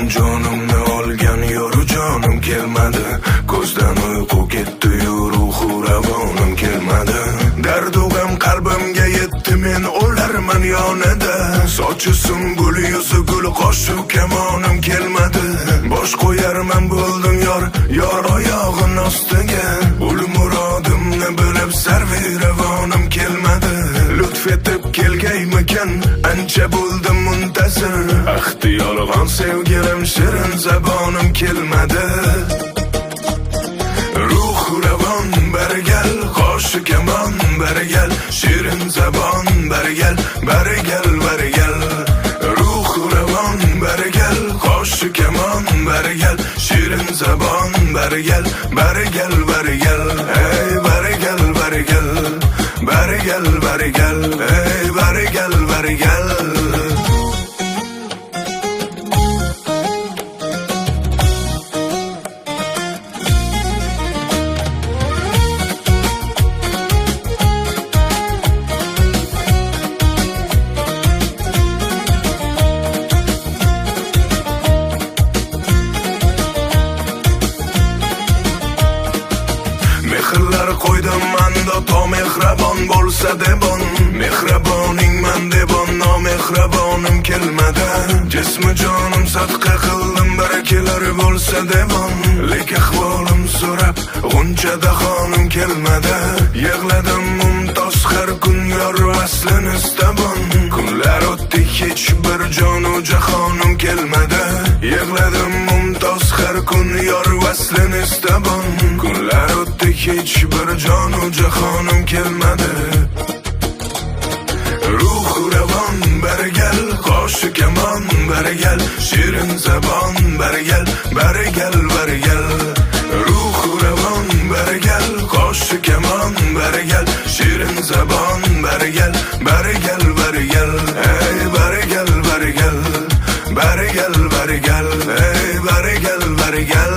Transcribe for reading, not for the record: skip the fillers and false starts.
jonimni olgan yoru jonim kelmadi. Ko'zdan uyqu ketdi, ruhu ravonim kelmadi. Dardu g'am qalbimga yetdi, men o'larman yonida. Sochi sumbul, yuzi gul, qoshi kamonim kelmadi. Bosh qo'yarman bo'ldim yor oyog'in ostiga. Ul murodimni bilib sarvi ravonim kelmadi. Lutf etib kelgaymikan, ancha bo'ldim muntazir. Ahdi yolg'on sevgilim, shirin zabonim kelmadi. Ruh ravon barigal, qoshi kamon barigal, shirin zabon barigal, barigal barigal. Ruh ravon barigal, qoshi kamon barigal, shirin zabon barigal, barigal barigal. Ey barigal barigal, barigal barigal, ey barigal barigal. Mehrlar qo'ydim manda, to mehrabon bo'lsa debon. Mehraboning man debon, nomehrabonim kelmadi. Jismi jonim sadqa qildim, barakalar bo'lsa debon. Lek ahvolim so'rab, g'unchada xonim kelmadi. Yig'ladim mumtoz har kun, yor vaslini istabon. Kunlar o'tdi, hech bir jonu jahonim kelmadi. Yig'ladim mumtoz har kun, yor vaslini istabon. Kunlar o'tdi, hech bir jonu jahonim kelmadi. Ruh ravon barigal, qoshi kamon barigal, shirin zabon barigal, barigal barigal. Ruh ravon barigal, qoshi kamon barigal, shirin zabon barigal, barigal barigal. Ey barigal barigal, barigal barigal, ey barigal barigal.